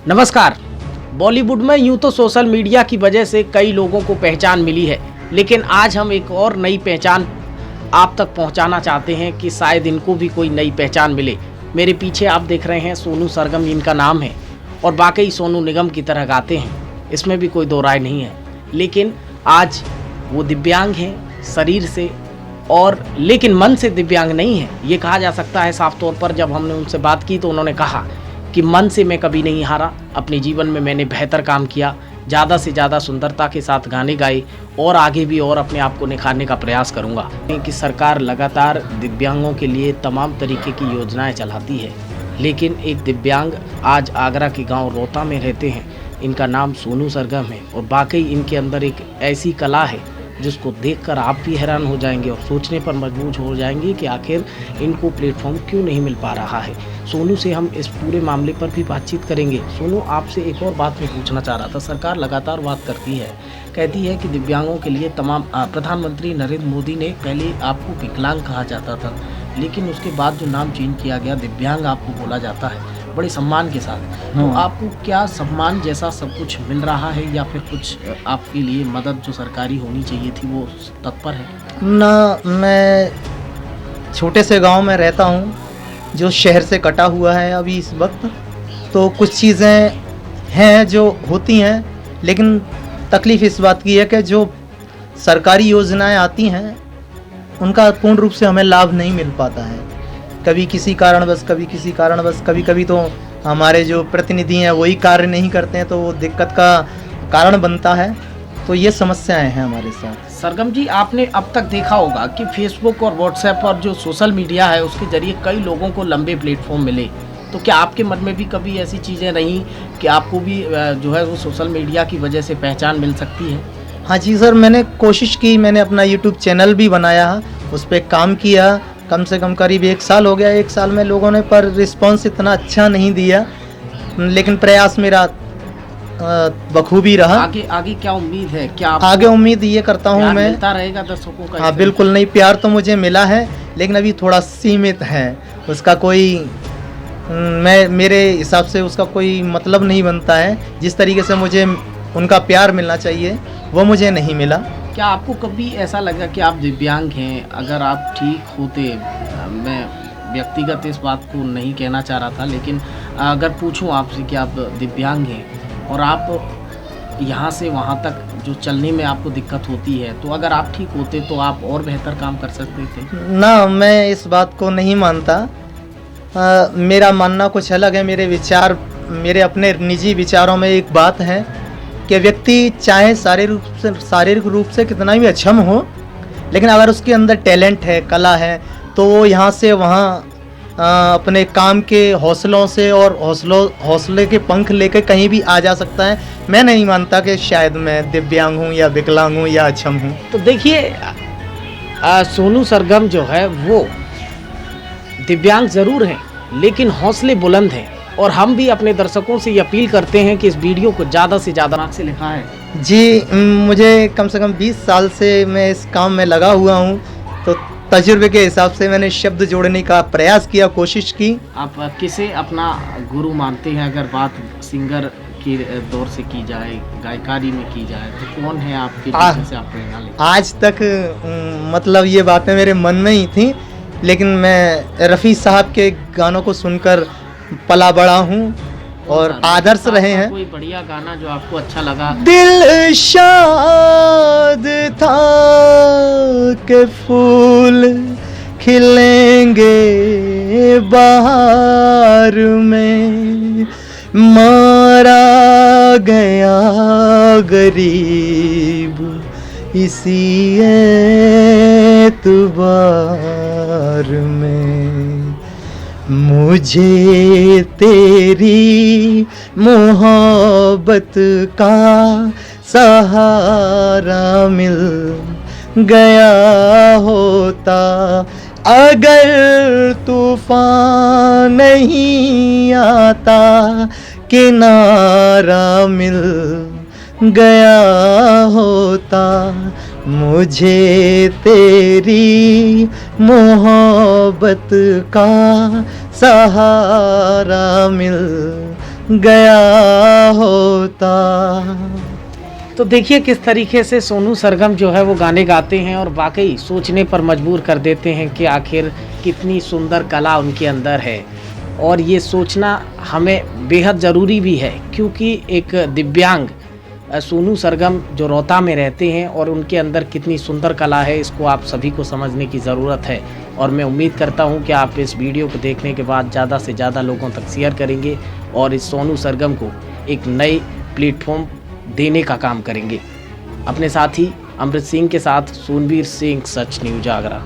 नमस्कार। बॉलीवुड में यूं तो सोशल मीडिया की वजह से कई लोगों को पहचान मिली है, लेकिन आज हम एक और नई पहचान आप तक पहुंचाना चाहते हैं कि शायद इनको भी कोई नई पहचान मिले। मेरे पीछे आप देख रहे हैं सोनू सरगम इनका नाम है और वाकई सोनू निगम की तरह गाते हैं, इसमें भी कोई दो राय नहीं है। लेकिन आज वो दिव्यांग हैं शरीर से और लेकिन मन से दिव्यांग नहीं है, ये कहा जा सकता है साफ तौर पर। जब हमने उनसे बात की तो उन्होंने कहा कि मन से मैं कभी नहीं हारा, अपने जीवन में मैंने बेहतर काम किया, ज़्यादा से ज़्यादा सुंदरता के साथ गाने गाए और आगे भी और अपने आप को निखारने का प्रयास करूंगा। कि सरकार लगातार दिव्यांगों के लिए तमाम तरीके की योजनाएं चलाती है, लेकिन एक दिव्यांग आज आगरा के गांव रोहता में रहते हैं। इनका नाम सोनू सरगम है और वाकई इनके अंदर एक ऐसी कला है जिसको देखकर आप भी हैरान हो जाएंगे और सोचने पर मजबूर हो जाएंगे कि आखिर इनको प्लेटफॉर्म क्यों नहीं मिल पा रहा है। सोनू से हम इस पूरे मामले पर भी बातचीत करेंगे। सोनू, आपसे एक और बात मैं पूछना चाह रहा था। सरकार लगातार बात करती है, कहती है कि दिव्यांगों के लिए तमाम प्रधानमंत्री नरेंद्र मोदी ने पहले आपको विकलांग कहा जाता था, लेकिन उसके बाद जो नाम चेंज किया गया दिव्यांग आपको बोला जाता है बड़े सम्मान के साथ। तो आपको क्या सम्मान जैसा सब कुछ मिल रहा है या फिर कुछ आपके लिए मदद जो सरकारी होनी चाहिए थी वो तत्पर है? ना, मैं छोटे से गांव में रहता हूं जो शहर से कटा हुआ है अभी इस वक्त। तो कुछ चीज़ें हैं जो होती हैं, लेकिन तकलीफ़ इस बात की है कि जो सरकारी योजनाएं आती हैं उनका पूर्ण रूप से हमें लाभ नहीं मिल पाता है। कभी किसी कारणवश, कभी कभी तो हमारे जो प्रतिनिधि हैं वही कार्य नहीं करते हैं, तो वो दिक्कत का कारण बनता है। तो ये समस्याएं हैं हमारे साथ। सरगम जी, आपने अब तक देखा होगा कि फेसबुक और व्हाट्सएप और जो सोशल मीडिया है उसके जरिए कई लोगों को लंबे प्लेटफॉर्म मिले। तो क्या आपके मन में भी कभी ऐसी चीज़ें रहीं कि आपको भी जो है वो सोशल मीडिया की वजह से पहचान मिल सकती है? हाँ जी सर, मैंने कोशिश की, मैंने अपना यूट्यूब चैनल भी बनाया, उस पर काम किया। कम से कम करीब 1 साल हो गया। 1 साल में लोगों ने पर रिस्पांस इतना अच्छा नहीं दिया, लेकिन प्रयास मेरा बखूबी रहा। आगे क्या उम्मीद है? क्या आगे उम्मीद ये करता हूँ मैं, मिलता रहेगा दर्शकों का? हाँ बिल्कुल नहीं, प्यार तो मुझे मिला है, लेकिन अभी थोड़ा सीमित है। उसका कोई मेरे हिसाब से उसका कोई मतलब नहीं बनता है। जिस तरीके से मुझे उनका प्यार मिलना चाहिए वो मुझे नहीं मिला। क्या आपको कभी ऐसा लगा कि आप दिव्यांग हैं? अगर आप ठीक होते, मैं व्यक्तिगत इस बात को नहीं कहना चाह रहा था, लेकिन अगर पूछूं आपसे कि आप दिव्यांग हैं और आप यहाँ से वहाँ तक जो चलने में आपको दिक्कत होती है, तो अगर आप ठीक होते तो आप और बेहतर काम कर सकते थे? ना, मैं इस बात को नहीं मानता। मेरा मानना कुछ अलग है। मेरे विचार, मेरे अपने निजी विचारों में एक बात है कि व्यक्ति चाहे शारीरिक रूप से कितना भी अक्षम हो, लेकिन अगर उसके अंदर टैलेंट है, कला है, तो वो यहाँ से वहाँ अपने काम के हौसलों से और हौसले के पंख लेकर कहीं भी आ जा सकता है। मैं नहीं मानता कि शायद मैं दिव्यांग हूँ या विकलांग हूँ या अक्षम हूँ। तो देखिए, सोनू सरगम जो है वो दिव्यांग ज़रूर हैं, लेकिन हौसले बुलंद हैं। और हम भी अपने दर्शकों से ये अपील करते हैं कि इस वीडियो को ज़्यादा से ज़्यादा से लिखा है। जी, मुझे कम से कम 20 साल से मैं इस काम में लगा हुआ हूँ, तो तजुर्बे के हिसाब से मैंने शब्द जोड़ने का प्रयास किया, कोशिश की। आप किसे अपना गुरु मानते हैं? अगर बात सिंगर के दौर से की जाए, गायकारी में की जाए, तो कौन है आपके जिनसे आप प्रेरणा लेते? आज तक मतलब ये बातें मेरे मन में ही थी, लेकिन मैं रफ़ी साहब के गानों को सुनकर पला बड़ा हूँ और आदर्श रहे हैं। कोई बढ़िया गाना जो आपको अच्छा लगा? दिल शाद था के फूल खिलेंगे बहार में, मारा गया गरीब इसी एतबार में। मुझे तेरी मोहब्बत का सहारा मिल गया होता, अगर तूफान नहीं आता, किनारा मिल गया होता। मुझे तेरी मोहब्बत का सहारा मिल गया होता। तो देखिए किस तरीके से सोनू सरगम जो है वो गाने गाते हैं और वाकई सोचने पर मजबूर कर देते हैं कि आखिर कितनी सुंदर कला उनके अंदर है। और ये सोचना हमें बेहद ज़रूरी भी है, क्योंकि एक दिव्यांग सोनू सरगम जो रोहता में रहते हैं और उनके अंदर कितनी सुंदर कला है, इसको आप सभी को समझने की ज़रूरत है। और मैं उम्मीद करता हूं कि आप इस वीडियो को देखने के बाद ज़्यादा से ज़्यादा लोगों तक शेयर करेंगे और इस सोनू सरगम को एक नई प्लेटफॉर्म देने का काम करेंगे। अपने साथी अमृत सिंह के साथ सोनवीर सिंह, सच न्यूज आगरा।